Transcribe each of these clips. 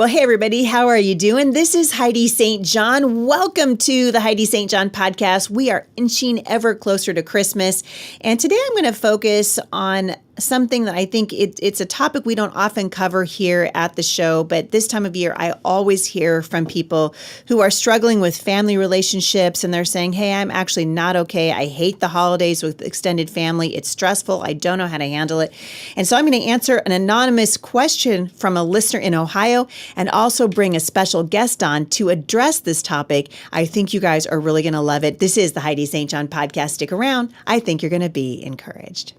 Well, hey, everybody, how are you doing? This is Heidi St. John. Welcome to the Heidi St. John podcast. We are inching ever closer to Christmas. And today I'm going to focus on something that I think it's a topic we don't often cover here at the show, but this time of year, I always hear from people who are struggling with family relationships, and they're saying, hey, I'm actually not okay. I hate the holidays with extended family. It's stressful. I don't know how to handle it. And so I'm going to answer an anonymous question from a listener in Ohio and also bring a special guest on to address this topic. I think you guys are really going to love it. This is the Heidi St. John podcast. Stick around. I think you're going to be encouraged.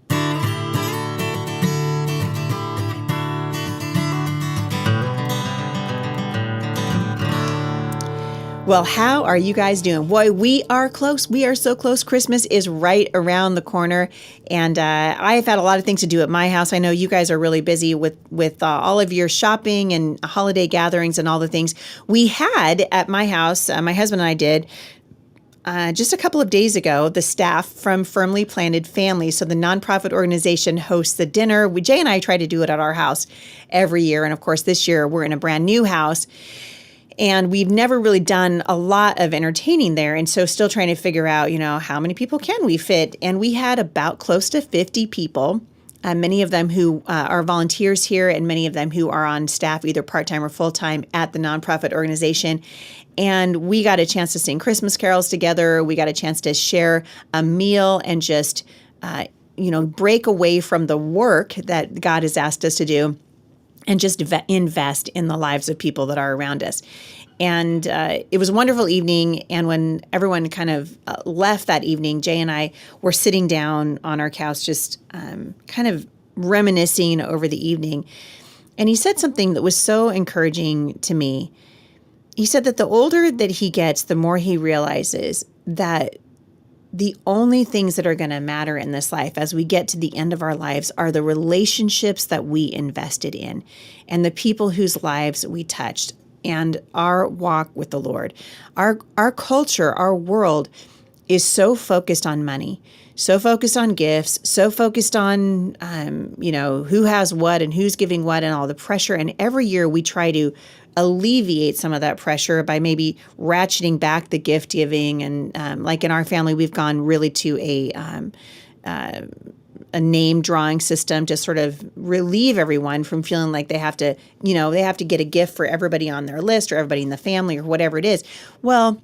Well, how are you guys doing? Boy, we are close. We are so close. Christmas is right around the corner. And I have had a lot of things to do at my house. I know you guys are really busy with all of your shopping and holiday gatherings and all the things. We had at my house, my husband and I did, just a couple of days ago, the staff from Firmly Planted Families, so the nonprofit organization, hosts the dinner. Jay and I try to do it at our house every year. And of course, this year we're in a brand new house. And we've never really done a lot of entertaining there. And so still trying to figure out, how many people can we fit? And we had about close to 50 people, many of them who are volunteers here and many of them who are on staff, either part-time or full-time at the nonprofit organization. And we got a chance to sing Christmas carols together. We got a chance to share a meal and just, break away from the work that God has asked us to do and just invest in the lives of people that are around us. And it was a wonderful evening. And when everyone kind of left that evening, Jay and I were sitting down on our couch, just kind of reminiscing over the evening. And he said something that was so encouraging to me. He said that the older that he gets, the more he realizes that the only things that are going to matter in this life as we get to the end of our lives are the relationships that we invested in and the people whose lives we touched and our walk with the Lord. Our culture, our world is so focused on money, so focused on gifts, so focused on, who has what and who's giving what and all the pressure. And every year we try to alleviate some of that pressure by maybe ratcheting back the gift giving. And like in our family, we've gone really to a name drawing system to sort of relieve everyone from feeling like they have to get a gift for everybody on their list or everybody in the family or whatever it is. Well,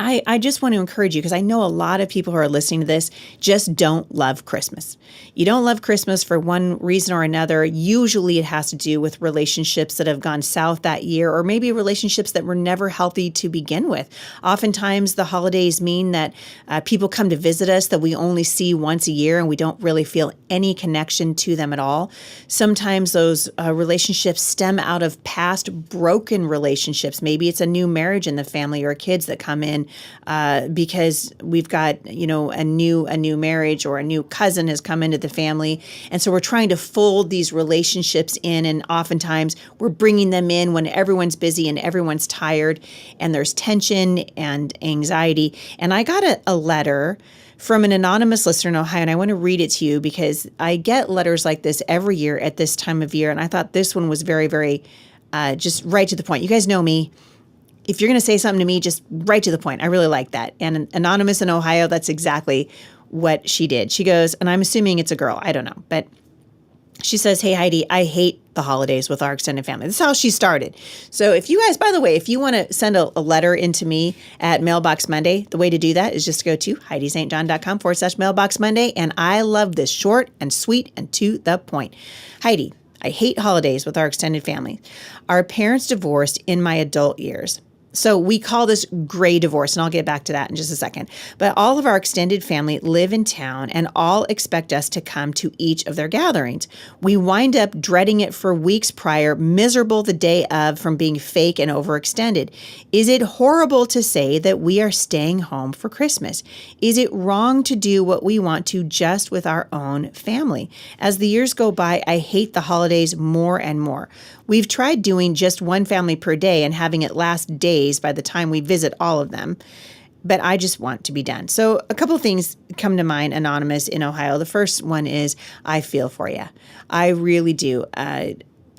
I just want to encourage you, because I know a lot of people who are listening to this just don't love Christmas. You don't love Christmas for one reason or another. Usually it has to do with relationships that have gone south that year, or maybe relationships that were never healthy to begin with. Oftentimes the holidays mean that people come to visit us that we only see once a year and we don't really feel any connection to them at all. Sometimes those relationships stem out of past broken relationships. Maybe it's a new marriage in the family or kids that come in because we've got, a new marriage, or a new cousin has come into the family. And so we're trying to fold these relationships in. And oftentimes we're bringing them in when everyone's busy and everyone's tired and there's tension and anxiety. And I got a letter from an anonymous listener in Ohio, and I want to read it to you because I get letters like this every year at this time of year. And I thought this one was very, very just right to the point. You guys know me. If you're going to say something to me, just right to the point. I really like that. And anonymous in Ohio, that's exactly what she did. She goes, and I'm assuming it's a girl, I don't know, but she says, hey, Heidi, I hate the holidays with our extended family. This is how she started. So if you guys, by the way, if you want to send a letter into me at Mailbox Monday, the way to do that is just to go to HeidiSt.John.com/Mailbox Monday. And I love this, short and sweet and to the point. Heidi, I hate holidays with our extended family. Our parents divorced in my adult years. So we call this gray divorce, and I'll get back to that in just a second. But all of our extended family live in town and all expect us to come to each of their gatherings. We wind up dreading it for weeks prior, miserable the day of from being fake and overextended. Is it horrible to say that we are staying home for Christmas? Is it wrong to do what we want to just with our own family? As the years go by, I hate the holidays more and more. We've tried doing just one family per day and having it last days by the time we visit all of them, but I just want to be done. So a couple of things come to mind, anonymous in Ohio. The first one is, I feel for you. I really do.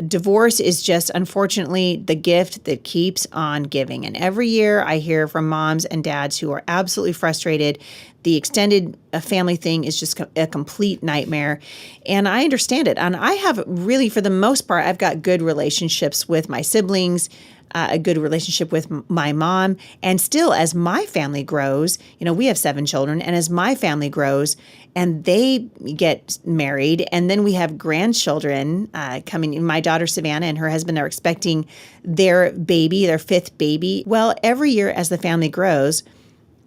divorce is just, unfortunately, the gift that keeps on giving. And every year I hear from moms and dads who are absolutely frustrated. The extended family thing is just a complete nightmare. And I understand it. And I have really, for the most part, I've got good relationships with my siblings, a good relationship with my mom. And still, as my family grows, we have 7 children. And as my family grows and they get married, and then we have grandchildren coming. My daughter, Savannah, and her husband are expecting their baby, their 5th baby. Well, every year as the family grows,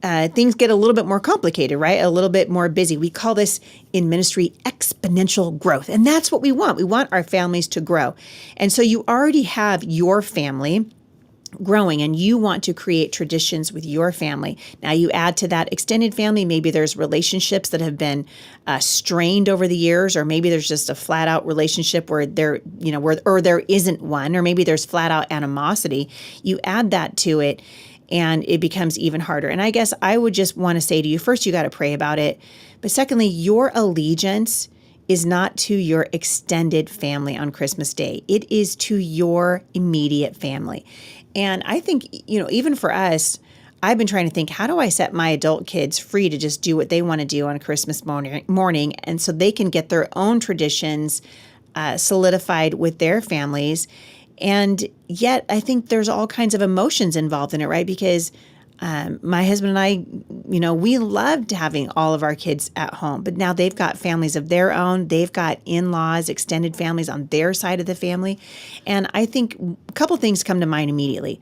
things get a little bit more complicated, right? A little bit more busy. We call this in ministry exponential growth. And that's what we want. We want our families to grow. And so you already have your family growing and you want to create traditions with your family. Now you add to that extended family, maybe there's relationships that have been strained over the years, or maybe there's just a flat out relationship where or there isn't one, or maybe there's flat out animosity. You add that to it and it becomes even harder. And I guess I would just want to say to you, first, you got to pray about it. But secondly, your allegiance is not to your extended family on Christmas Day. It is to your immediate family. And I think, even for us, I've been trying to think, how do I set my adult kids free to just do what they want to do on Christmas morning, and so they can get their own traditions solidified with their families. And yet I think there's all kinds of emotions involved in it, right? Because my husband and I, we loved having all of our kids at home, but now they've got families of their own. They've got in-laws, extended families on their side of the family. And I think a couple things come to mind immediately.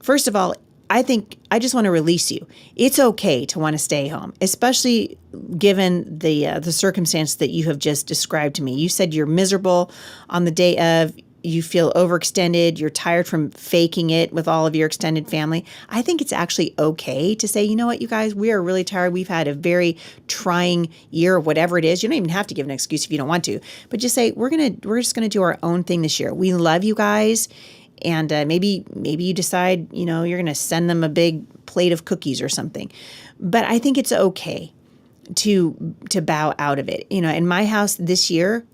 First of all, I think I just want to release you. It's okay to want to stay home, especially given the circumstance that you have just described to me. You said you're miserable on the day of. You feel overextended, you're tired from faking it with all of your extended family. I think it's actually okay to say, you know what, you guys, we are really tired. We've had a very trying year, whatever it is. You don't even have to give an excuse if you don't want to, but just say, we're just gonna do our own thing this year. We love you guys. And maybe you decide, you're gonna send them a big plate of cookies or something. But I think it's okay to bow out of it. In my house this year,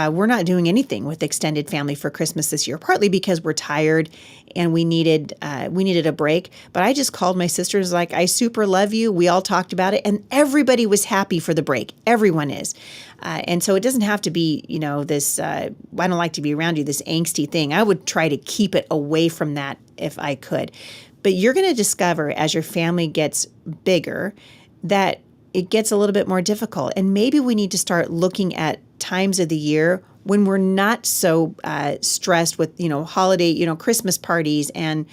we're not doing anything with extended family for Christmas this year, partly because we're tired and we needed a break. But I just called my sisters, like, I super love you. We all talked about it, and everybody was happy for the break. Everyone is. And so it doesn't have to be, this, I don't like to be around you, this angsty thing. I would try to keep it away from that if I could. But you're going to discover as your family gets bigger that it gets a little bit more difficult. And maybe we need to start looking at times of the year when we're not so stressed with, holiday, Christmas parties and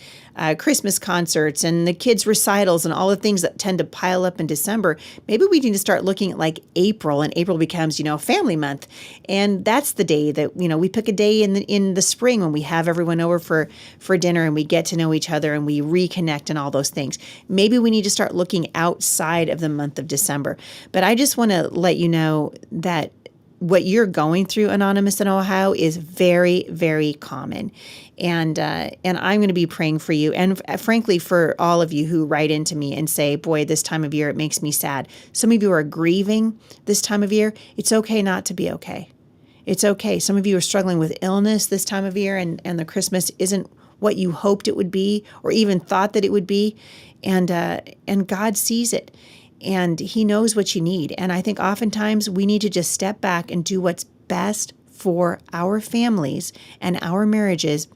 Christmas concerts and the kids' recitals and all the things that tend to pile up in December. Maybe we need to start looking at like April, and April becomes, family month. And that's the day that, we pick a day in the spring when we have everyone over for dinner and we get to know each other and we reconnect and all those things. Maybe we need to start looking outside of the month of December. But I just want to let you know that what you're going through, Anonymous in Ohio, is very, very common. And I'm going to be praying for you. And frankly, for all of you who write into me and say, boy, this time of year, it makes me sad. Some of you are grieving this time of year. It's okay not to be okay. It's okay. Some of you are struggling with illness this time of year, and the Christmas isn't what you hoped it would be or even thought that it would be. And God sees it. And he knows what you need. And I think oftentimes we need to just step back and do what's best for our families and our marriages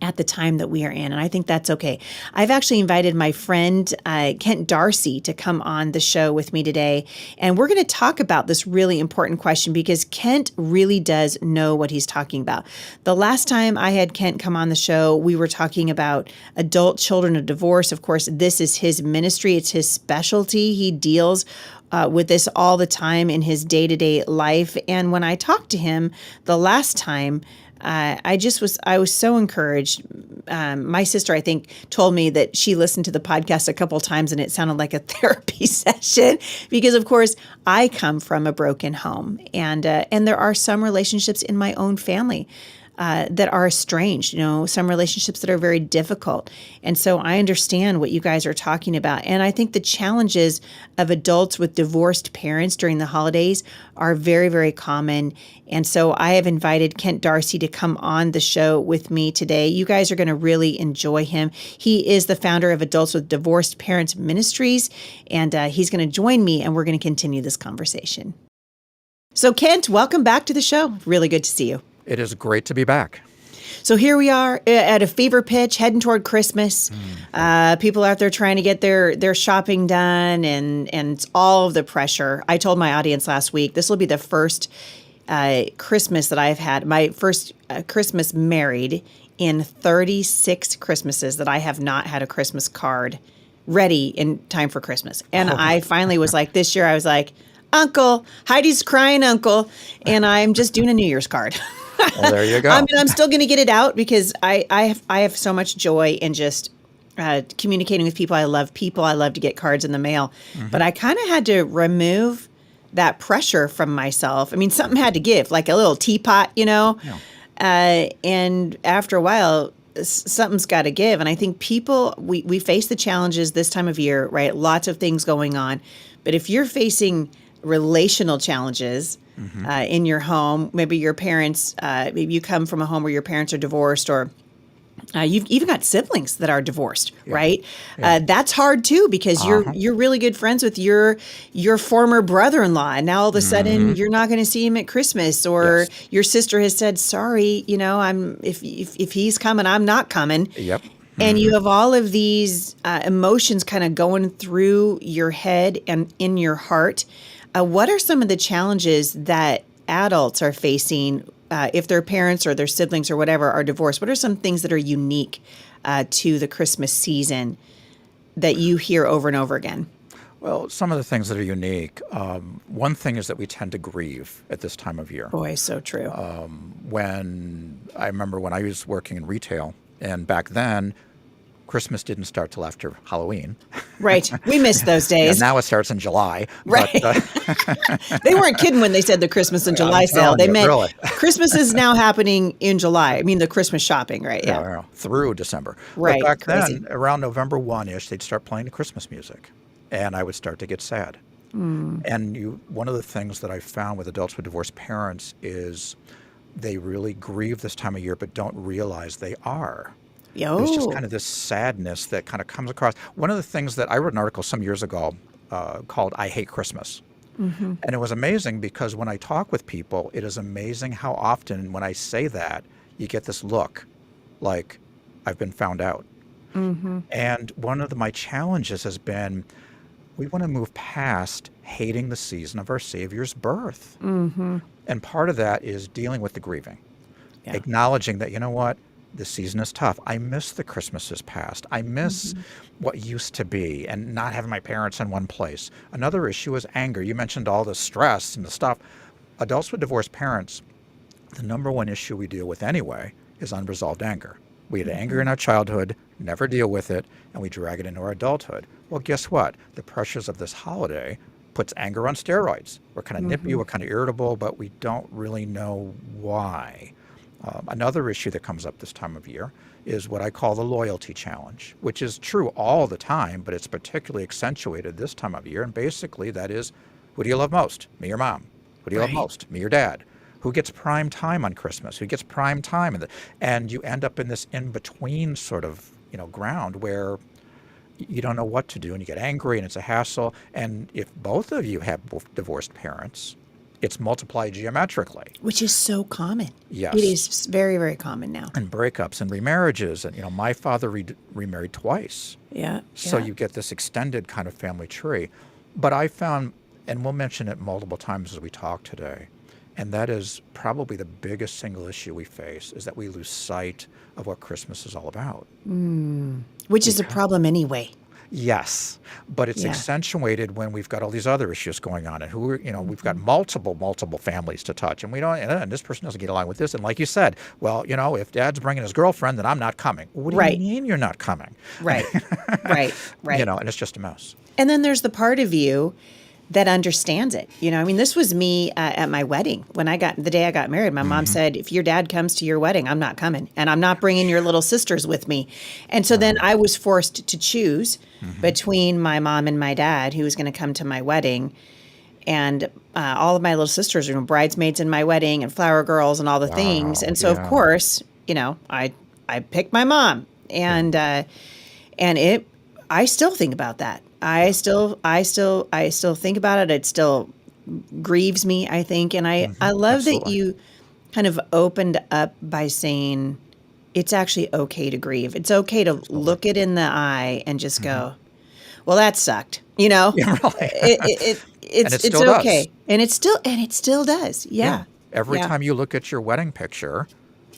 at the time that we are in. And I think that's okay. I've actually invited my friend, Kent Darcie, to come on the show with me today. And we're going to talk about this really important question because Kent really does know what he's talking about. The last time I had Kent come on the show, we were talking about adult children of divorce. Of course, this is his ministry. It's his specialty. He deals with this all the time in his day-to-day life. And when I talked to him the last time, I was so encouraged. My sister, I think, told me that she listened to the podcast a couple times and it sounded like a therapy session because, of course, I come from a broken home, and there are some relationships in my own family that are estranged, some relationships that are very difficult. And so I understand what you guys are talking about. And I think the challenges of adults with divorced parents during the holidays are very, very common. And so I have invited Kent Darcie to come on the show with me today. You guys are going to really enjoy him. He is the founder of Adults with Divorced Parents Ministries, and he's going to join me, and we're going to continue this conversation. So Kent, welcome back to the show. Really good to see you. It is great to be back. So here we are at a fever pitch, heading toward Christmas. People out there trying to get their shopping done, and all of the pressure. I told my audience last week, this will be the first Christmas that I've had, my first Christmas married in 36 Christmases that I have not had a Christmas card ready in time for Christmas. And I finally was like, this year I was like, Uncle, Heidi's crying, Uncle, and I'm just doing a New Year's card. Well, there you go. I mean, I'm still going to get it out because I have so much joy in just communicating with people. I love people. I love to get cards in the mail. Mm-hmm. But I kind of had to remove that pressure from myself. I mean, something had to give, like a little teapot, Yeah. And after a while, something's got to give. And I think people, we face the challenges this time of year, right? Lots of things going on. But if you're facing relational challenges, in your home, maybe your parents, maybe you come from a home where your parents are divorced, or you've even got siblings that are divorced, right? Yeah. That's hard too, because you're really good friends with your former brother-in-law, and now all of a sudden you're not going to see him at Christmas, or your sister has said, "Sorry, I'm if he's coming, I'm not coming." Yep. And you have all of these emotions kind of going through your head and in your heart. What are some of the challenges that adults are facing if their parents or their siblings or whatever are divorced? What are some things that are unique to the Christmas season that you hear over and over again? Well, some of the things that are unique. One thing is that we tend to grieve at this time of year. Boy, so true. When I remember when I was working in retail, and back then, Christmas didn't start till after Halloween. Right. We missed those days. And now it starts in July. Right. But, they weren't kidding when they said the Christmas in July sale. They meant really. Christmas is now happening in July. I mean, the Christmas shopping, right? Yeah. Through December. Right. But back then, around November 1-ish, they'd start playing the Christmas music. And I would start to get sad. And one of the things that I found with adults with divorced parents is they really grieve this time of year, but don't realize they are. There's just kind of this sadness that kind of comes across. One of the things that I wrote an article some years ago called I Hate Christmas. And it was amazing because when I talk with people, it is amazing how often when I say that, you get this look like I've been found out. And one of my challenges has been we want to move past hating the season of our Savior's birth. And part of that is dealing with the grieving, acknowledging that, you know what? This season is tough. I miss the Christmases past. I miss what used to be and not having my parents in one place. Another issue is anger. You mentioned all the stress and the stuff. Adults with divorced parents, the number one issue we deal with anyway is unresolved anger. We had anger in our childhood, never deal with it, and we drag it into our adulthood. Well, guess what? The pressures of this holiday puts anger on steroids. We're kind of nippy, we're kind of irritable, but we don't really know why. Another issue that comes up this time of year is what I call the loyalty challenge, which is true all the time, but it's particularly accentuated this time of year. And basically that is, who do you love most? Me or mom? Who do you love most? Me or dad? Who gets prime time on Christmas? Who gets prime time? And you end up in this in-between sort of ground where you don't know what to do, and you get angry, and it's a hassle. And if both of you have divorced parents, it's multiplied geometrically. Which is so common. Yes. It is very, very common now. And breakups and remarriages. And, my father remarried twice. Yeah. So you get this extended kind of family tree. But I found, and we'll mention it multiple times as we talk today, and that is probably the biggest single issue we face, is that we lose sight of what Christmas is all about. Which is a problem anyway. Yes, but it's accentuated when we've got all these other issues going on, and we've got multiple families to touch, and we don't. And this person doesn't get along with this. And like you said, well, if Dad's bringing his girlfriend, then I'm not coming. What do you mean you're not coming? Right. And it's just a mess. And then there's the part of you that understands it. You know, I mean, this was me at my wedding. The day I got married, my mom said, if your dad comes to your wedding, I'm not coming, and I'm not bringing your little sisters with me. And so then I was forced to choose between my mom and my dad, who was going to come to my wedding. And all of my little sisters were bridesmaids in my wedding and flower girls and all the things. And so, of course, you know, I picked my mom, and I still think about that. I still think about it. It still grieves me, I think. And I love that you kind of opened up by saying it's actually okay to grieve. It's okay to look it in the eye and just go, well, that sucked. You know, Yeah, really. it's still okay. does. And it still does. Yeah. Every Yeah. time you look at your wedding picture,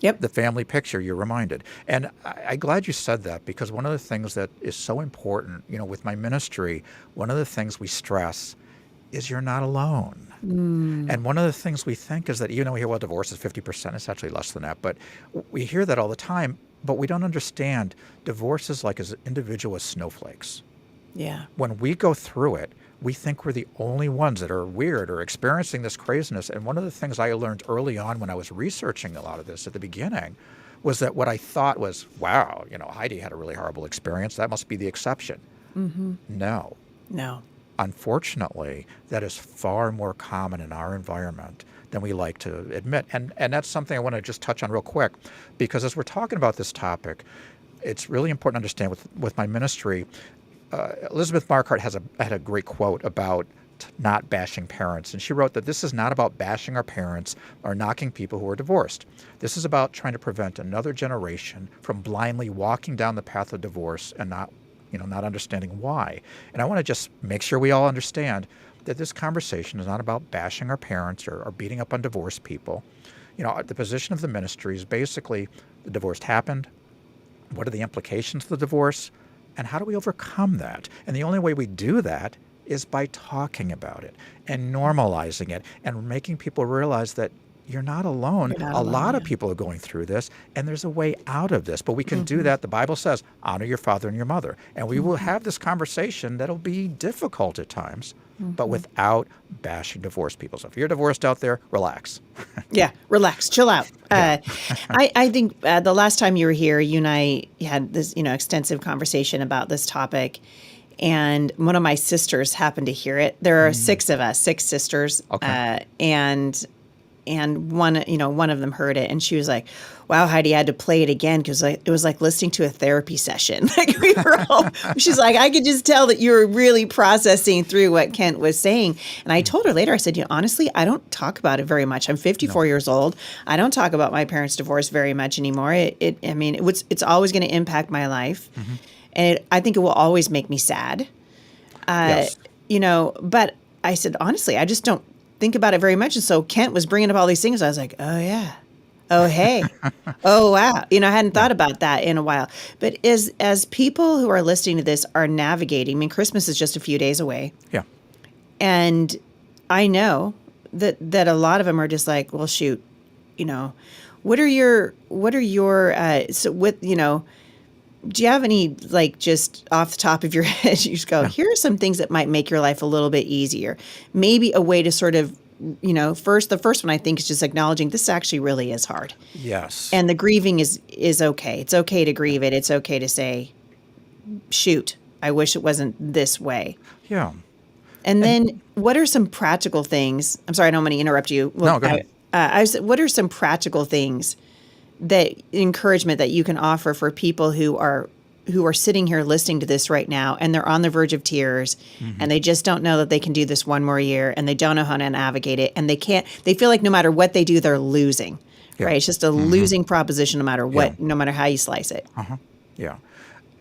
Yep. the family picture, you're reminded. And I'm glad you said that, because one of the things that is so important, you know, with my ministry, one of the things we stress is you're not alone. And one of the things we think is that, you know, we hear, well, divorce is 50%. It's actually less than that. But we hear that all the time, but we don't understand divorce is like as individual as snowflakes. Yeah. When we go through it, we think we're the only ones that are weird or experiencing this craziness. And one of the things I learned early on when I was researching a lot of this at the beginning was that what I thought was, wow, you know, Heidi had a really horrible experience. That must be the exception. No. Unfortunately, that is far more common in our environment than we like to admit. And that's something I want to just touch on real quick, because as we're talking about this topic, it's really important to understand with my ministry. Elizabeth Marquardt had a great quote about not bashing parents. And she wrote that this is not about bashing our parents or knocking people who are divorced. This is about trying to prevent another generation from blindly walking down the path of divorce and not understanding why. And I want to just make sure we all understand that this conversation is not about bashing our parents or beating up on divorced people. You know, the position of the ministry is basically the divorce happened. What are the implications of the divorce? And how do we overcome that? And the only way we do that is by talking about it and normalizing it and making people realize that you're not alone. A lot of people are going through this, and there's a way out of this. But we can do that. The Bible says, honor your father and your mother. And we will have this conversation that'll be difficult at times, but without bashing divorced people. So if you're divorced out there, relax. Yeah, relax, chill out. I think the last time you were here, you and I had this, extensive conversation about this topic, and one of my sisters happened to hear it. There are 6 of us, 6 sisters, Okay. and one of them heard it, and she was like, "Wow, Heidi, I had to play it again because it was like listening to a therapy session." Like we were all, she's like, "I could just tell that you were really processing through what Kent was saying." And I told her later, I said, honestly, I don't talk about it very much. I'm 54 years old. I don't talk about my parents' divorce very much anymore. It's always going to impact my life, and I think it will always make me sad. Yes. But I said, honestly, I just don't think about it very much. And so Kent was bringing up all these things. I was like, oh yeah. Oh, hey. Oh, wow. I hadn't thought about that in a while. But as people who are listening to this are navigating, Christmas is just a few days away. Yeah. And I know that a lot of them are just like, well, shoot, what are your do you have any, like, just off the top of your head, you just go, here are some things that might make your life a little bit easier. Maybe a way to sort of, the first one I think is just acknowledging this actually really is hard. Yes. And the grieving is okay. It's okay to grieve it. It's okay to say, shoot, I wish it wasn't this way. Yeah. And then what are some practical things? I'm sorry, I don't want to interrupt you. No, go ahead. What are some practical things encouragement that you can offer for people who are sitting here listening to this right now, and they're on the verge of tears, and they just don't know that they can do this one more year, and they don't know how to navigate it, and they feel like no matter what they do, they're losing, right? It's just a losing proposition no matter what, no matter how you slice it. Yeah.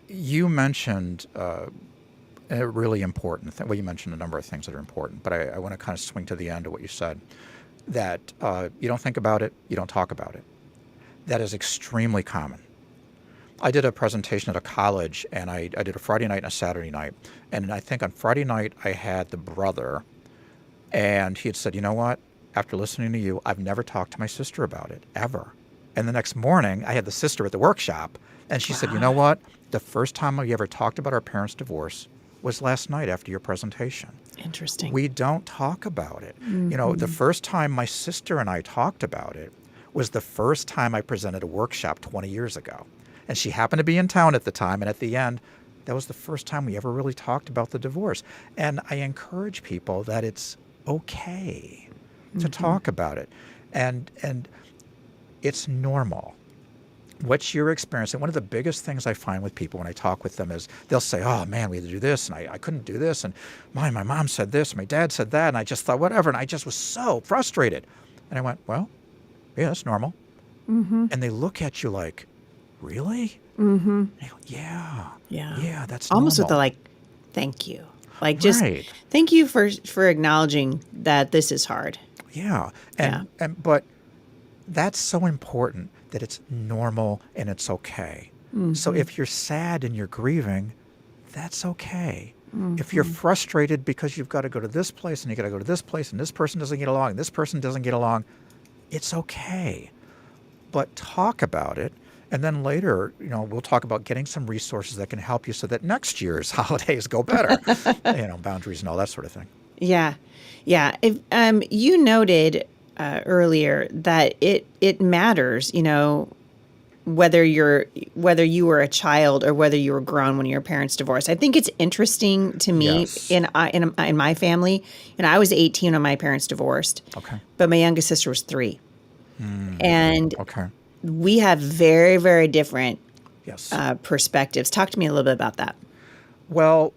You mentioned a really important thing. Well, you mentioned a number of things that are important, but I want to kind of swing to the end of what you said, that you don't think about it, you don't talk about it. That is extremely common. I did a presentation at a college, and I did a Friday night and a Saturday night. And I think on Friday night, I had the brother, and he had said, you know what? After listening to you, I've never talked to my sister about it, ever. And the next morning, I had the sister at the workshop, and she said, you know what? The first time we ever talked about our parents' divorce was last night after your presentation. Interesting. We don't talk about it. The first time my sister and I talked about it was the first time I presented a workshop 20 years ago. And she happened to be in town at the time. And at the end, that was the first time we ever really talked about the divorce. And I encourage people that it's okay to talk about it. And it's normal. What's your experience? And one of the biggest things I find with people when I talk with them is they'll say, oh man, we had to do this and I couldn't do this. And my mom said this, my dad said that. And I just thought, whatever. And I just was so frustrated. And I went, well, yeah, that's normal. And they look at you like, really? And I go, yeah, that's almost normal. with thank you. Like just Right. thank you for acknowledging that this is hard. Yeah. But that's so important that it's normal and it's okay. So if you're sad and you're grieving, that's okay. If you're frustrated because you've got to go to this place and you got to go to this place and this person doesn't get along and this person doesn't get along, it's okay. But talk about it. And then later, we'll talk about getting some resources that can help you so that next year's holidays go better. Boundaries and all that sort of thing. Yeah. Yeah. If you noted earlier that it matters, whether you were a child or whether you were grown when your parents divorced. I think it's interesting to me Yes. in my family. I was 18 when my parents divorced. Okay. But my youngest sister was 3. And Okay. we have very, very different Yes. perspectives. Talk to me a little bit about that. Well,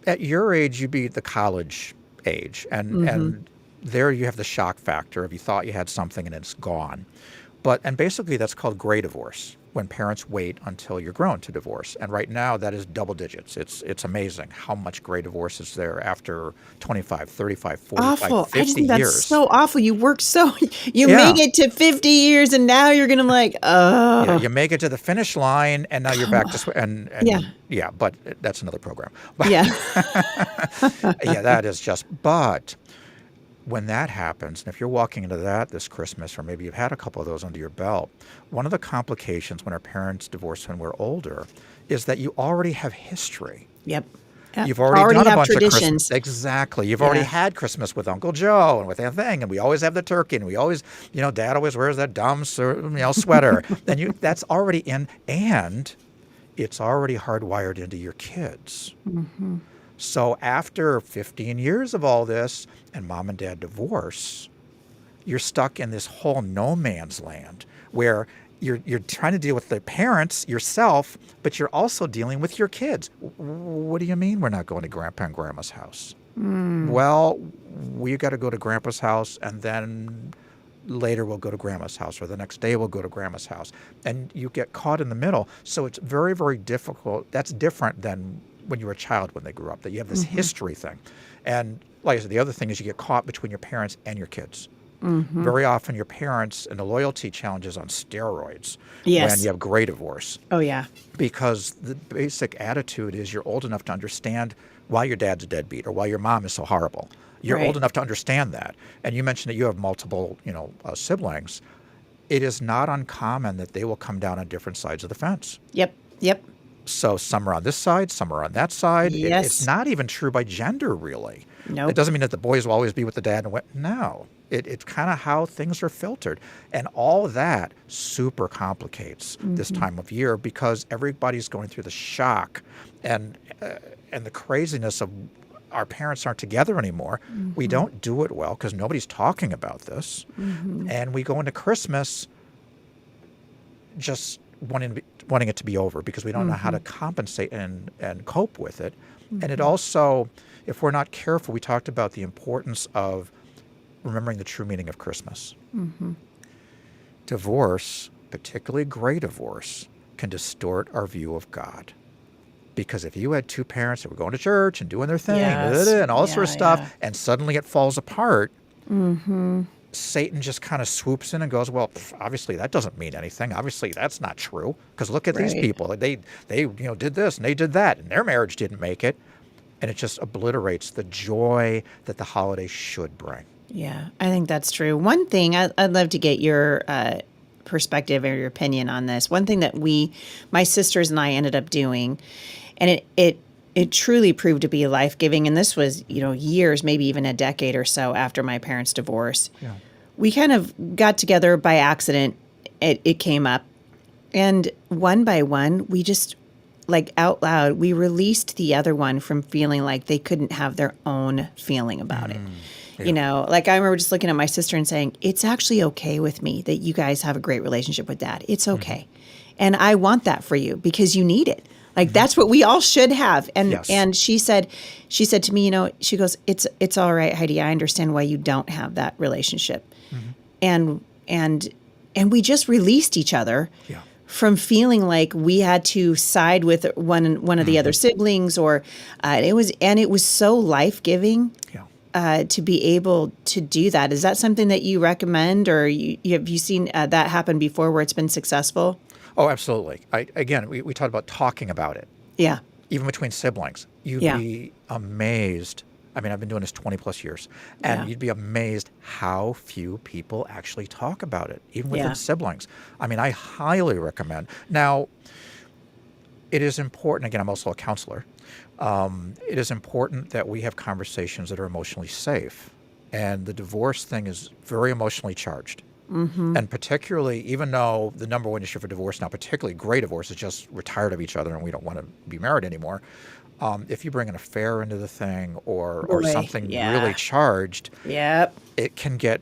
at your age, you'd be the college age. And there you have the shock factor of you thought you had something and it's gone. And basically that's called gray divorce, when parents wait until you're grown to divorce. And right now that is double digits. It's amazing how much gray divorce is there after 25, 35, 45, Awful. 50 I just think that's years. so awful. You work you Yeah. make it to 50 years and now you're going to Yeah, you make it to the finish line and now you're back to Yeah. but that's another program. But yeah. yeah, that is just, but when that happens, and if you're walking into that this Christmas, or maybe you've had a couple of those under your belt, one of the complications when our parents divorce when we're older is that you already have history. Yep. You've already done a have bunch of Christmas. traditions. Exactly. You've already had Christmas with Uncle Joe and with that thing, and we always have the turkey, and we always, Dad always wears that dumb, sweater. And that's already in, and it's already hardwired into your kids. So after 15 years of all this, and mom and dad divorce, you're stuck in this whole no man's land where you're trying to deal with the parents yourself, but you're also dealing with your kids. What do you mean we're not going to Grandpa and Grandma's house? Well, we got to go to Grandpa's house, and then later we'll go to Grandma's house, or the next day we'll go to Grandma's house. And you get caught in the middle. So it's very, very difficult. That's different than when you were a child when they grew up, that you have this history thing. And like I said, the other thing is you get caught between your parents and your kids. Very often your parents, and the loyalty challenge is on steroids when you have gray divorce. Oh, yeah. Because the basic attitude is you're old enough to understand why your dad's a deadbeat or why your mom is so horrible. You're old enough to understand that. And you mentioned that you have multiple, siblings. It is not uncommon that they will come down on different sides of the fence. Yep. So some are on this side, some are on that side. Yes. It's not even true by gender, really. Nope. It doesn't mean that the boys will always be with the dad. No. It's kind of how things are filtered. And all of that super complicates this time of year because everybody's going through the shock and the craziness of our parents aren't together anymore. We don't do it well because nobody's talking about this. And we go into Christmas just wanting it to be over because we don't know how to compensate and cope with it. And it also, if we're not careful, we talked about the importance of remembering the true meaning of Christmas. Divorce, particularly gray divorce, can distort our view of God. Because if you had two parents that were going to church and doing their thing and all this sort of stuff, and suddenly it falls apart, Satan just kind of swoops in and goes, well, obviously that doesn't mean anything. Obviously that's not true. Because look at these people. They did this and they did that, and their marriage didn't make it. And it just obliterates the joy that the holiday should bring. Yeah, I think that's true. One thing, I'd love to get your perspective or your opinion on this. One thing that my sisters and I ended up doing, and it truly proved to be life-giving. And this was, years, maybe even a decade or so after my parents' divorce. Yeah. We kind of got together by accident. It came up. And one by one, we just, like out loud, we released the other one from feeling like they couldn't have their own feeling about it. Yeah. Like I remember just looking at my sister and saying, it's actually okay with me that you guys have a great relationship with Dad. It's okay. And I want that for you because you need it. Like that's what we all should have. And Yes. and she said to me, she goes, it's all right, Heidi. I understand why you don't have that relationship. And we just released each other Yeah. from feeling like we had to side with one of the other siblings, or it was so life-giving. Yeah. To be able to do that. Is that something that you recommend, or have you seen that happen before where it's been successful? Oh, absolutely. We talked about talking about it, Yeah. even between siblings. You'd Yeah. be amazed. I mean, I've been doing this 20 plus years, and Yeah. you'd be amazed how few people actually talk about it, even within Yeah. siblings. I mean, I highly recommend. Now, it is important, again, I'm also a counselor. It is important that we have conversations that are emotionally safe. And the divorce thing is very emotionally charged. And particularly, even though the number one issue for divorce now, particularly gray divorce, is just we're tired of each other and we don't want to be married anymore. If you bring an affair into the thing or Boy, something yeah. really charged, Yep. it can get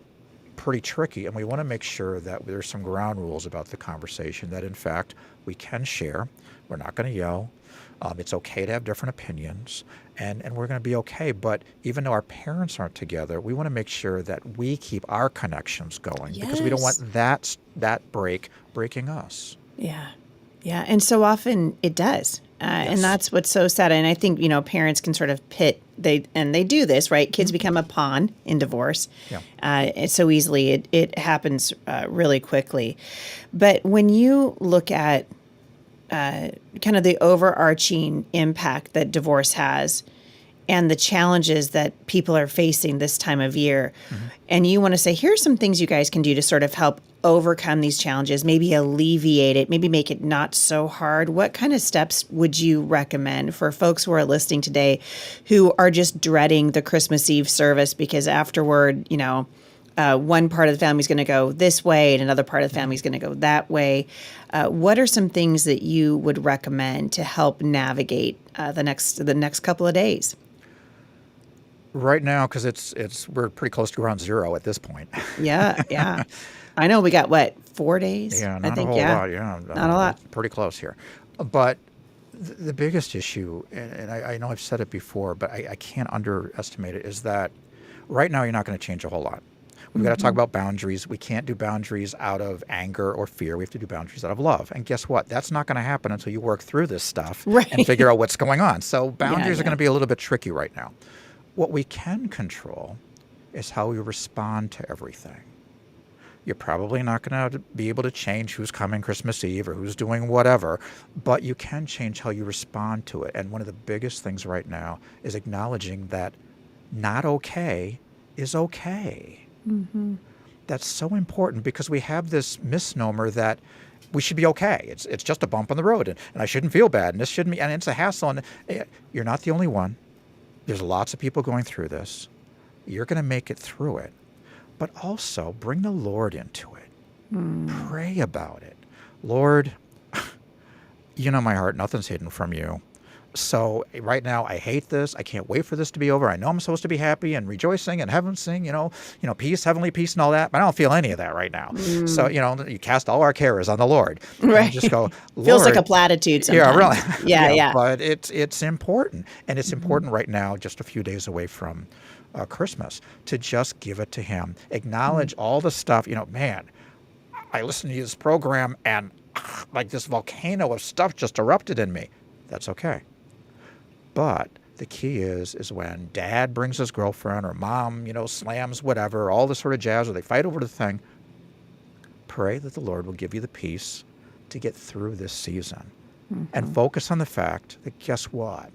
pretty tricky. And we want to make sure that there's some ground rules about the conversation, that in fact we can share. We're not going to yell. It's okay to have different opinions, and we're going to be okay. But even though our parents aren't together, we want to make sure that we keep our connections going because we don't want that breaking us. Yeah. Yeah. And so often it does. And that's what's so sad. And I think, parents can sort of they do this, right? Kids become a pawn in divorce. Yeah. It's so easily. It happens really quickly. But when you look at kind of the overarching impact that divorce has and the challenges that people are facing this time of year, and you want to say, here's some things you guys can do to sort of help overcome these challenges, maybe alleviate it, maybe make it not so hard. What kind of steps would you recommend for folks who are listening today who are just dreading the Christmas Eve service because afterward, one part of the family is going to go this way and another part of the family is going to go that way. What are some things that you would recommend to help navigate the next couple of days? Right now, because we're pretty close to ground zero at this point. Yeah, yeah. I know we got 4 days? Yeah, I not think, a whole lot. Yeah, not a lot. Pretty close here. But the biggest issue, and I know I've said it before, but I can't underestimate it, is that right now you're not going to change a whole lot. We've got to talk about boundaries. We can't do boundaries out of anger or fear. We have to do boundaries out of love. And guess what? That's not going to happen until you work through this stuff and figure out what's going on. So boundaries are going to be a little bit tricky right now. What we can control is how we respond to everything. You're probably not going to be able to change who's coming Christmas Eve or who's doing whatever, but you can change how you respond to it. And one of the biggest things right now is acknowledging that not okay is okay. That's so important because we have this misnomer that we should be okay. It's just a bump on the road, and I shouldn't feel bad, and this shouldn't be, and it's a hassle. And you're not the only one. There's lots of people going through this. You're going to make it through it. But also bring the Lord into it. Pray about it. Lord, you know my heart. Nothing's hidden from you. So right now, I hate this. I can't wait for this to be over. I know I'm supposed to be happy and rejoicing and heaven sing, peace, heavenly peace and all that. But I don't feel any of that right now. So, you cast all our cares on the Lord. Right. And just go, Lord. Feels like a platitude sometimes. Yeah, really. Yeah. But it's important. And it's important right now, just a few days away from Christmas, to just give it to him. Acknowledge all the stuff. Man, I listened to this program and like this volcano of stuff just erupted in me. That's okay. But the key is when dad brings his girlfriend or mom, slams whatever, all this sort of jazz, or they fight over the thing, pray that the Lord will give you the peace to get through this season. And focus on the fact that, guess what?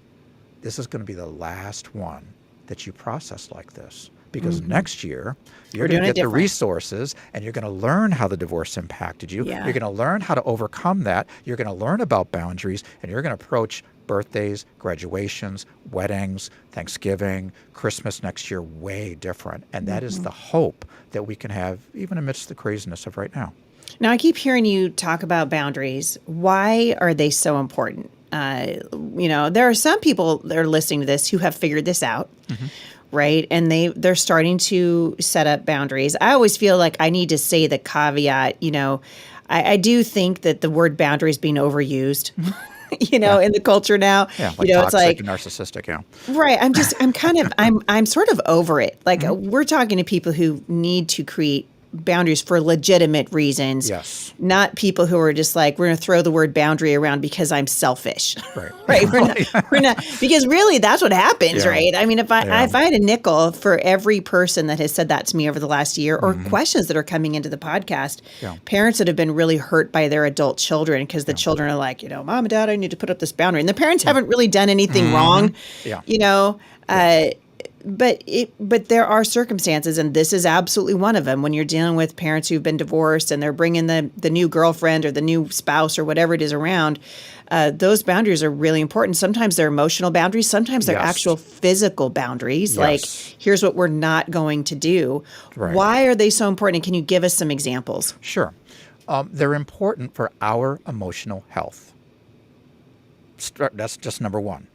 This is going to be the last one that you process like this. Because next year, you're going to get the resources and you're going to learn how the divorce impacted you. Yeah. You're going to learn how to overcome that. You're going to learn about boundaries and you're going to approach birthdays, graduations, weddings, Thanksgiving, Christmas next year, way different. And that is the hope that we can have even amidst the craziness of right now. Now, I keep hearing you talk about boundaries. Why are they so important? There are some people that are listening to this who have figured this out, right? And they're starting to set up boundaries. I always feel like I need to say the caveat, I do think that the word boundary is being overused, in the culture now. Yeah, like it's like and narcissistic, yeah. Right. I'm sort of over it. Like we're talking to people who need to create boundaries for legitimate reasons. Yes. Not people who are just like, we're going to throw the word boundary around because I'm selfish. Right. Right. We're not, because really that's what happens, Yeah. right? I mean, if I had a nickel for every person that has said that to me over the last year, or questions that are coming into the podcast, parents that have been really hurt by their adult children because the children are like, Mom and Dad, I need to put up this boundary. And the parents haven't really done anything wrong, But there are circumstances, and this is absolutely one of them, when you're dealing with parents who've been divorced and they're bringing the new girlfriend or the new spouse or whatever it is around. Those boundaries are really important. Sometimes they're emotional boundaries. Sometimes they're actual physical boundaries. Yes. Like, here's what we're not going to do. Right. Why are they so important? And can you give us some examples? Sure. They're important for our emotional health. That's just number one.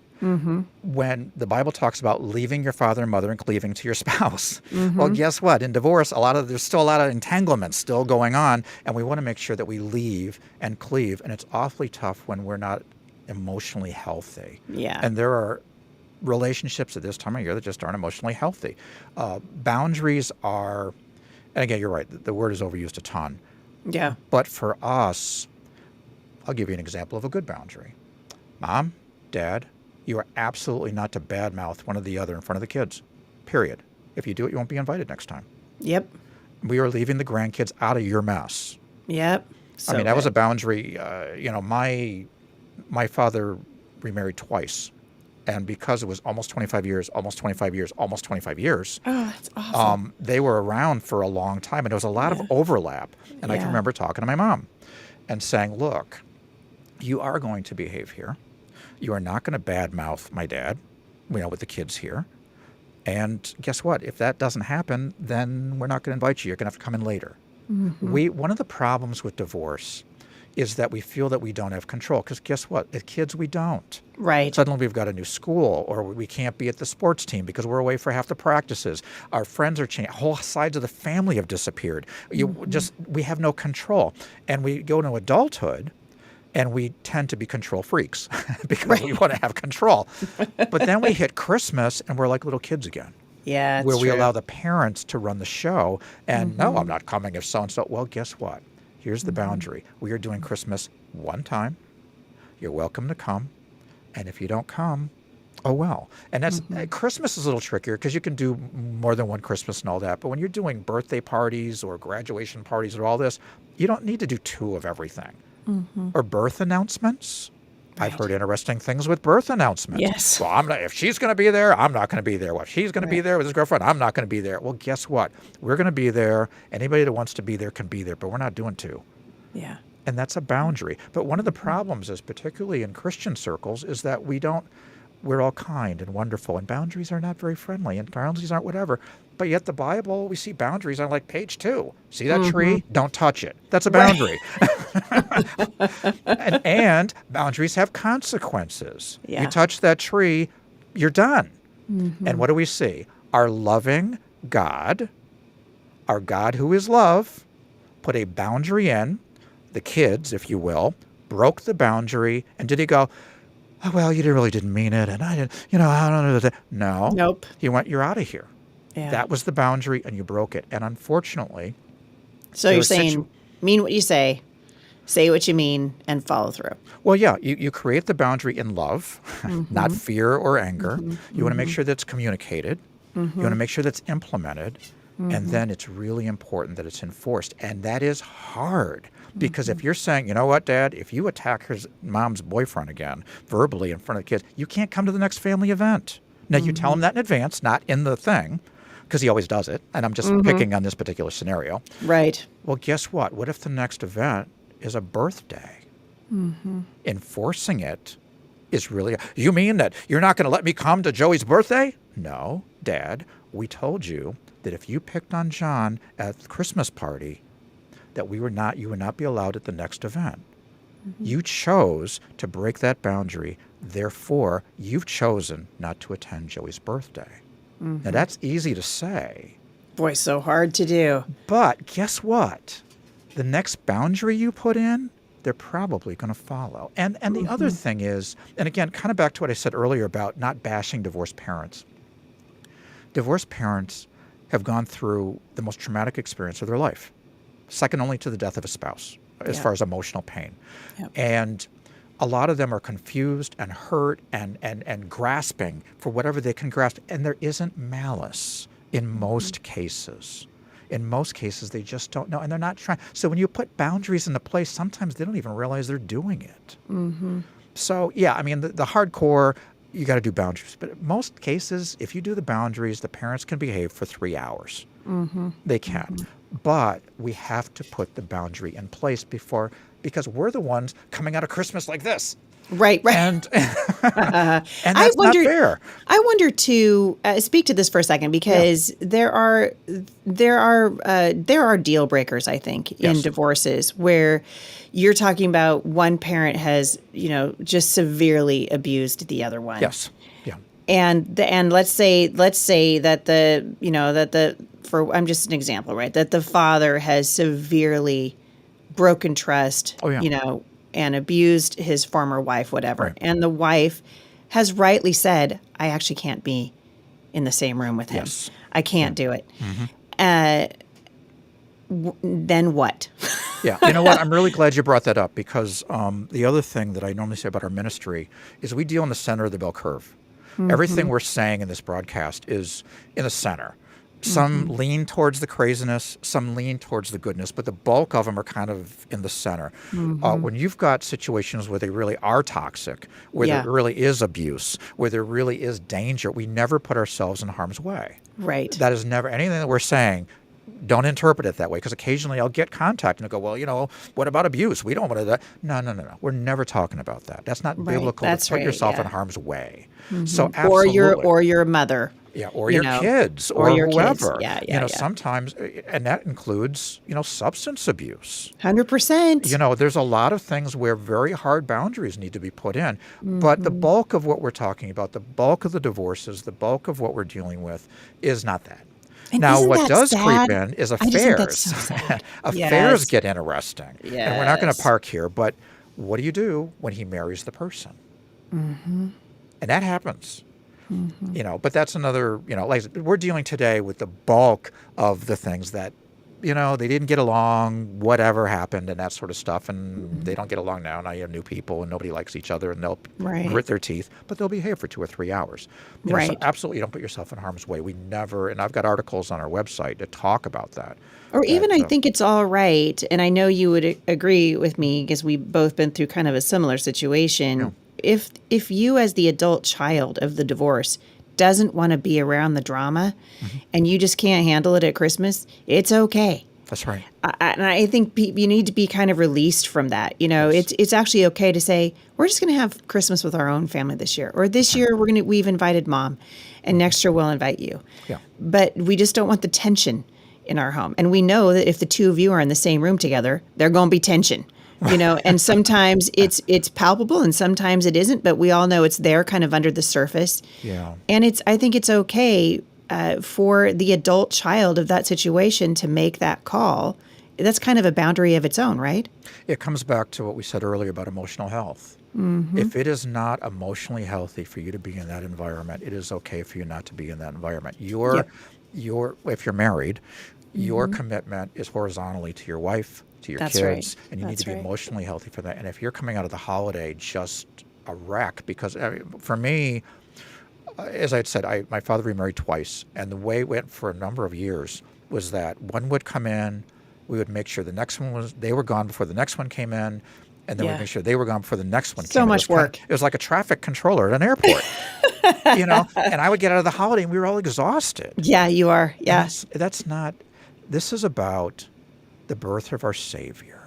When the Bible talks about leaving your father and mother and cleaving to your spouse, well, guess what? In divorce, there's still a lot of entanglements still going on, and we want to make sure that we leave and cleave, and it's awfully tough when we're not emotionally healthy. Yeah. And there are relationships at this time of year that just aren't emotionally healthy. Boundaries are, and again, you're right, the word is overused a ton. Yeah. But for us, I'll give you an example of a good boundary. Mom, Dad, you are absolutely not to badmouth one or the other in front of the kids, period. If you do it, you won't be invited next time. Yep. We are leaving the grandkids out of your mess. Yep. I mean, that was a boundary. My father remarried twice. And because it was almost 25 years, almost 25 years, almost 25 years, oh, that's awesome. They were around for a long time. And there was a lot of overlap. And I can remember talking to my mom and saying, look, you are going to behave here. You are not going to badmouth my dad, with the kids here. And guess what? If that doesn't happen, then we're not going to invite you. You're going to have to come in later. One of the problems with divorce is that we feel that we don't have control. Because guess what? The kids, we don't. Right. Suddenly we've got a new school, or we can't be at the sports team because we're away for half the practices. Our friends are changing. Whole sides of the family have disappeared. We have no control. And we go into adulthood, and we tend to be control freaks because we want to have control. But then we hit Christmas and we're like little kids again. Yeah, that's where we true. allow the parents to run the show. And no, I'm not coming if so-and-so. Well, guess what? Here's the boundary. We are doing Christmas one time. You're welcome to come. And if you don't come, oh well. And that's Christmas is a little trickier because you can do more than one Christmas and all that. But when you're doing birthday parties or graduation parties or all this, you don't need to do two of everything. Or birth announcements. Right. I've heard interesting things with birth announcements. Yes. Well, if she's going to be there, I'm not going to be there. Well, if she's going to be there with his girlfriend, I'm not going to be there. Well, guess what? We're going to be there. Anybody that wants to be there can be there, but we're not doing two. Yeah. And that's a boundary. But one of the problems is, particularly in Christian circles, is that we're all kind and wonderful, and boundaries are not very friendly, and boundaries aren't whatever. But yet the Bible, we see boundaries on like page 2. See that tree? Don't touch it. That's a boundary. Right. and boundaries have consequences. Yeah. You touch that tree, you're done. And what do we see? Our loving God, our God who is love, put a boundary in. The kids, if you will, broke the boundary. And did he go, oh, well, you really didn't mean it, and I didn't, I don't know. No. Nope. He went, you're out of here. Yeah. That was the boundary, and you broke it. And unfortunately... So you're saying, mean what you say what you mean, and follow through. Well, yeah, you create the boundary in love, not fear or anger. You want to make sure that's communicated. You want to make sure that's implemented. And then it's really important that it's enforced. And that is hard. Because if you're saying, you know what, Dad, if you attack his mom's boyfriend again, verbally in front of the kids, you can't come to the next family event. Now, you tell him that in advance, not in the thing, because he always does it. And I'm just picking on this particular scenario. Right. Well, guess what? What if the next event is a birthday? Enforcing it is really, you mean that you're not going to let me come to Joey's birthday? No, Dad, we told you that if you picked on John at the Christmas party, that you would not be allowed at the next event. You chose to break that boundary. Therefore, you've chosen not to attend Joey's birthday. Now, that's easy to say. Boy, so hard to do. But guess what? The next boundary you put in, they're probably going to follow. And the other thing is, and again, kind of back to what I said earlier about not bashing divorced parents. Divorced parents have gone through the most traumatic experience of their life, second only to the death of a spouse, as far as emotional pain. Yep. And a lot of them are confused and hurt and grasping for whatever they can grasp. And there isn't malice in most cases. In most cases, they just don't know, and they're not trying. So when you put boundaries into place, sometimes they don't even realize they're doing it. So, yeah, I mean, the hardcore, you got to do boundaries. But in most cases, if you do the boundaries, the parents can behave for 3 hours. They can. But we have to put the boundary in place because we're the ones coming out of Christmas like this. Right. And that's not fair. I wonder too. Speak to this for a second, because there are deal breakers, I think, in divorces where you're talking about one parent has, just severely abused the other one. Yes. Yeah. And let's say that I'm just an example, right? That the father has severely broken trust. Oh, yeah. And abused his former wife, whatever. Right. And the wife has rightly said, I actually can't be in the same room with him. Yes. I can't do it. Then what? Yeah. You know what? I'm really glad you brought that up, because the other thing that I normally say about our ministry is we deal in the center of the bell curve. Everything we're saying in this broadcast is in the center. Some lean towards the craziness, some lean towards the goodness, but the bulk of them are kind of in the center. When you've got situations where they really are toxic, where there really is abuse, where there really is danger, we never put ourselves in harm's way. Right. That is never anything that we're saying. Don't interpret it that way, because occasionally I'll get contact and I'll go, well, what about abuse? We don't want to do that. No. We're never talking about that. That's not biblical. That's to put yourself in harm's way. So absolutely. Or your mother. Yeah, or your kids, or your whoever. Kids. Yeah. Sometimes, and that includes, substance abuse. 100%. There's a lot of things where very hard boundaries need to be put in. But the bulk of what we're talking about, the bulk of the divorces, the bulk of what we're dealing with is not that. And now, what does sad? creep in is I just think that's affairs. so sad. Affairs get interesting. Yes. And we're not going to park here, but what do you do when he marries the person? And that happens. But that's another, like we're dealing today with the bulk of the things that, they didn't get along, whatever happened and that sort of stuff. And they don't get along now. Now you have new people and nobody likes each other and they'll grit their teeth, but they'll behave for 2 or 3 hours. So absolutely don't put yourself in harm's way. We never, and I've got articles on our website that talk about that. Or even I think it's all right. And I know you would agree with me because we've both been through kind of a similar situation. Yeah. If you as the adult child of the divorce doesn't want to be around the drama and you just can't handle it at Christmas, it's okay. That's right. And I think you need to be kind of released from that. It's actually okay to say, we're just going to have Christmas with our own family this year. Or this year we've invited mom and next year we'll invite you. Yeah. But we just don't want the tension in our home. And we know that if the two of you are in the same room together, there's going to be tension. And sometimes it's palpable and sometimes it isn't, but we all know it's there kind of under the surface. Yeah. And I think it's okay for the adult child of that situation to make that call. That's kind of a boundary of its own, right? It comes back to what we said earlier about emotional health. If it is not emotionally healthy for you to be in that environment, it is okay for you not to be in that environment. If you're married, your commitment is horizontally to your wife, to your kids, and you need to be emotionally healthy for that. And if you're coming out of the holiday just a wreck, because for me, as I had said, my father remarried twice, and the way it went for a number of years was that one would come in, we would make sure they were gone before the next one came in, and then we'd make sure they were gone before the next one came in. So much work. It was like a traffic controller at an airport, and I would get out of the holiday and we were all exhausted. Yeah, you are. Yeah. That's not, this is about the birth of our Savior.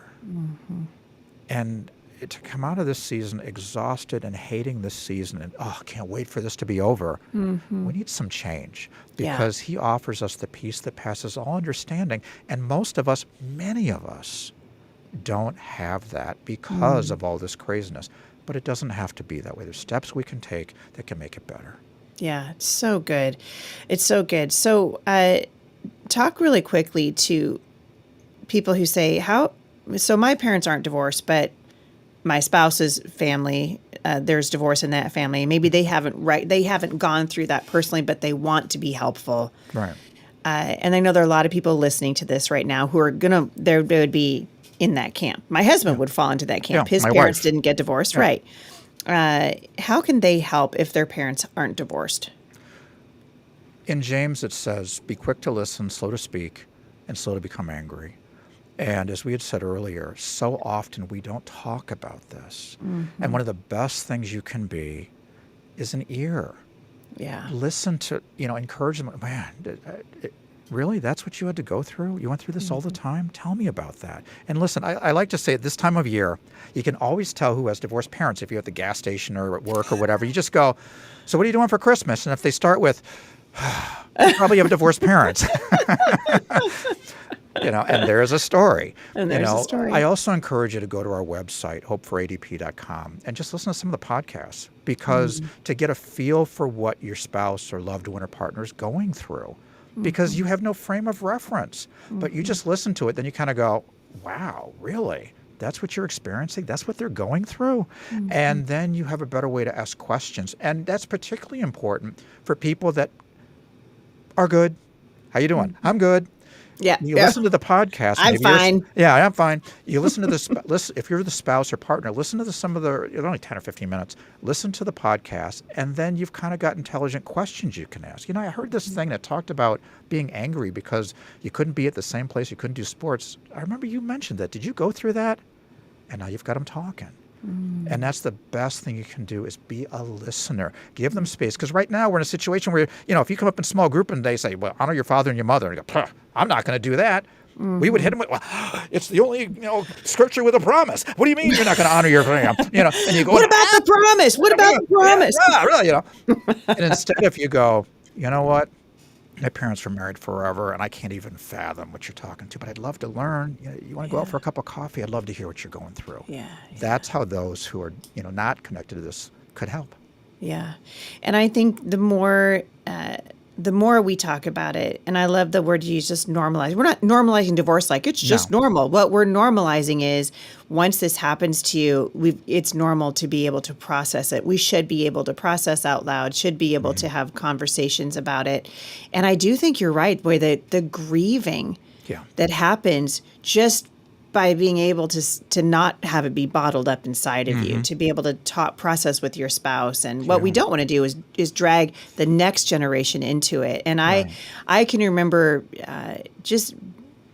And to come out of this season exhausted and hating this season and, oh, can't wait for this to be over, we need some change because he offers us the peace that passes all understanding. And most of us, many of us, don't have that because of all this craziness. But it doesn't have to be that way. There's steps we can take that can make it better. Yeah, it's so good. It's so good. So talk really quickly to people who say, so my parents aren't divorced, but my spouse's family, there's divorce in that family. Maybe they haven't gone through that personally, but they want to be helpful. Right. And I know there are a lot of people listening to this right now who are they would be in that camp. My husband would fall into that camp. His parents didn't get divorced. Right. How can they help if their parents aren't divorced? In James, it says, be quick to listen, slow to speak, and slow to become angry. And as we had said earlier, so often we don't talk about this. And one of the best things you can be is an ear. Yeah. Listen to, encourage them. Man, really? That's what you had to go through? You went through this all the time? Tell me about that. And listen, I like to say at this time of year, you can always tell who has divorced parents. If you're at the gas station or at work or whatever, you just go, so what are you doing for Christmas? And if they start with, you probably have divorced parents. And there's a story. And there's a story. I also encourage you to go to our website, hopeforadp.com, and just listen to some of the podcasts because to get a feel for what your spouse or loved one or partner is going through. Because you have no frame of reference. But you just listen to it, then you kind of go, wow, really? That's what you're experiencing? That's what they're going through? And then you have a better way to ask questions. And that's particularly important for people that are good. How you doing? I'm good. Yeah. You listen to the podcast. I'm fine. Yeah, I'm fine. You listen to this. Listen, if you're the spouse or partner, listen to some of the, only 10 or 15 minutes. Listen to the podcast, and then you've kind of got intelligent questions you can ask. I heard this thing that talked about being angry because you couldn't be at the same place, you couldn't do sports. I remember you mentioned that. Did you go through that? And now you've got them talking. And that's the best thing you can do is be a listener. Give them space. Because right now we're in a situation where, if you come up in a small group and they say, well, honor your father and your mother. And you go, I'm not going to do that. We would hit them with, well, it's the only, scripture with a promise. What do you mean you're not going to honor your family? And you go, what about the promise? What about the promise? Yeah, really, And instead if you go, you know what? My parents were married forever, and I can't even fathom what you're talking to, but I'd love to learn. You want to go out for a cup of coffee? I'd love to hear what you're going through. Yeah. That's how those who are, not connected to this could help. Yeah. And I think the more we talk about it, and I love the word you use, just normalize. We're not normalizing divorce like it's just normal. What we're normalizing is once this happens to you, it's normal to be able to process it. We should be able to process out loud, should be able to have conversations about it. And I do think you're right, boy, the grieving that happens just by being able to not have it be bottled up inside of you, to be able to process with your spouse. And what we don't want to do is drag the next generation into it. And I can remember just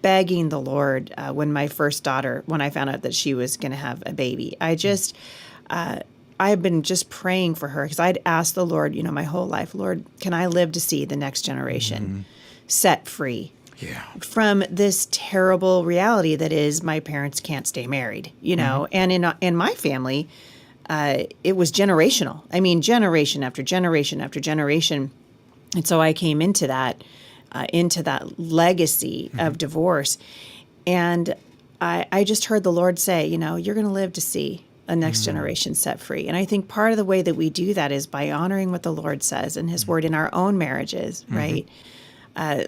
begging the Lord when my first daughter, when I found out that she was going to have a baby, I have been just praying for her because I'd asked the Lord, my whole life, Lord, can I live to see the next generation set free? Yeah. From this terrible reality that is my parents can't stay married, and in my family, it was generational. I mean, generation after generation after generation. And so I came into that legacy of divorce. And I just heard the Lord say, you're going to live to see a next generation set free. And I think part of the way that we do that is by honoring what the Lord says in his word in our own marriages, right?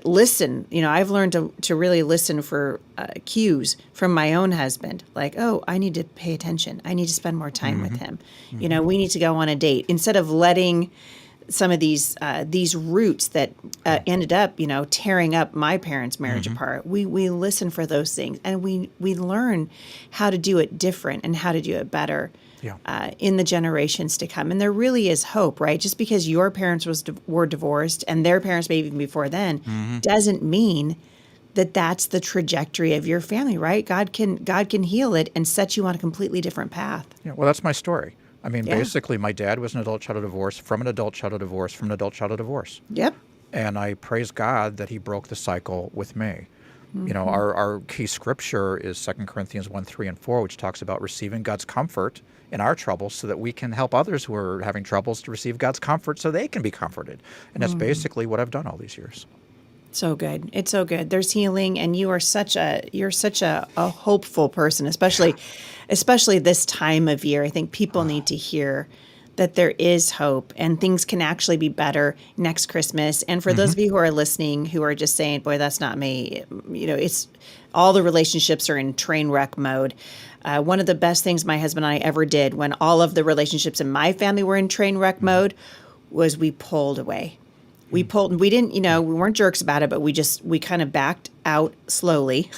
Listen, I've learned to really listen for cues from my own husband. Like, oh, I need to pay attention. I need to spend more time with him. We need to go on a date instead of letting some of these roots that ended up, tearing up my parents' marriage apart. We listen for those things, and we learn how to do it different and how to do it better. In the generations to come. And there really is hope, right? Just because your parents were divorced and their parents maybe even before then doesn't mean that that's the trajectory of your family, right? God can heal it and set you on a completely different path. Yeah, well, that's my story. I mean, basically, my dad was an adult child of divorce, from an adult child of divorce, from an adult child of divorce. Yep. And I praise God that he broke the cycle with me. Our key scripture is 2 Corinthians 1, 3, and 4, which talks about receiving God's comfort in our troubles so that we can help others who are having troubles to receive God's comfort so they can be comforted. And that's basically what I've done all these years. So good. It's so good. There's healing, and you're such a hopeful person, especially this time of year. I think people need to hear that there is hope and things can actually be better next Christmas. And for those of you who are listening, who are just saying, boy, that's not me, it's all the relationships are in train wreck mode. One of the best things my husband and I ever did when all of the relationships in my family were in train wreck mode was we pulled away. We didn't, we weren't jerks about it, but we kind of backed out slowly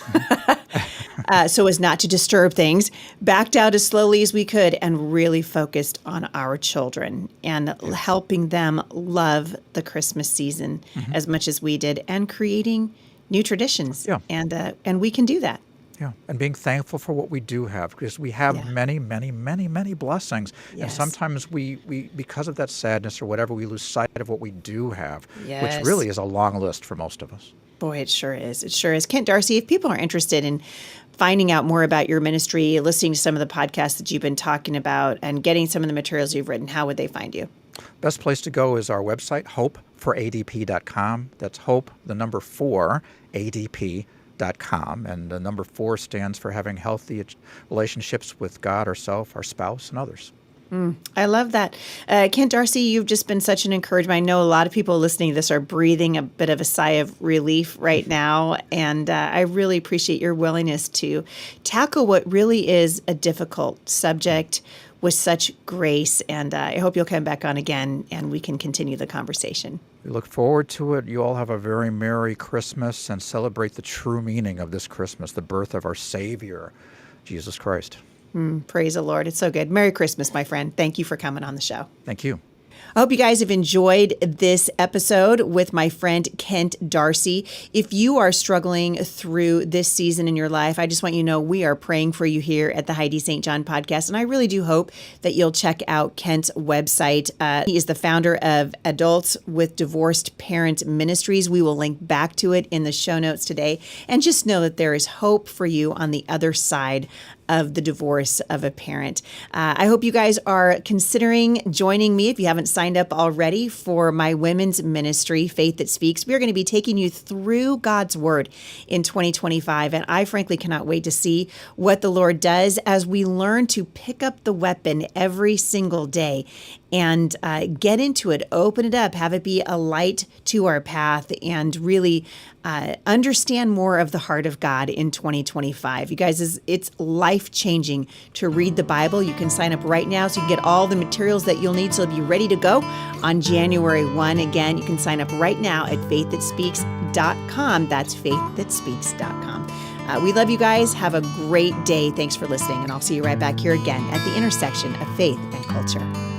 so as not to disturb things, backed out as slowly as we could and really focused on our children and helping them love the Christmas season as much as we did and creating new traditions. Yeah. And we can do that. Yeah, and being thankful for what we do have, because we have many, many, many, many blessings. Yes. And sometimes we, because of that sadness or whatever, we lose sight of what we do have, Yes. which really is a long list for most of us. Boy, it sure is. It sure is. Kent Darcie, if people are interested in finding out more about your ministry, listening to some of the podcasts that you've been talking about, and getting some of the materials you've written, how would they find you? Best place to go is our website, hopeforadp.com. That's hope, the number 4, ADP.com. And the number 4 stands for having healthy relationships with God, ourselves, our spouse, and others. I love that. Kent Darcie, you've just been such an encouragement. I know a lot of people listening to this are breathing a bit of a sigh of relief right now. And I really appreciate your willingness to tackle what really is a difficult subject with such grace. And I hope you'll come back on again and we can continue the conversation. We look forward to it. You all have a very Merry Christmas and celebrate the true meaning of this Christmas, the birth of our Savior, Jesus Christ. Praise the Lord. It's so good. Merry Christmas, my friend. Thank you for coming on the show. Thank you. I hope you guys have enjoyed this episode with my friend Kent Darcie. If you are struggling through this season in your life, I just want you to know we are praying for you here at the Heidi St. John podcast. And I really do hope that you'll check out Kent's website. He is the founder of Adults with Divorced Parent Ministries. We will link back to it in the show notes today. And just know that there is hope for you on the other side of the divorce of a parent. I hope you guys are considering joining me if you haven't signed up already for my women's ministry, Faith That Speaks. We are going to be taking you through God's Word in 2025, and I frankly cannot wait to see what the Lord does as we learn to pick up the weapon every single day and get into it, open it up, have it be a light to our path, and really understand more of the heart of God in 2025. You guys, it's life-changing to read the Bible. You can sign up right now so you can get all the materials that you'll need so you'll be ready to go on January 1. Again, you can sign up right now at faiththatspeaks.com. That's faiththatspeaks.com. We love you guys. Have a great day. Thanks for listening, and I'll see you right back here again at the intersection of faith and culture.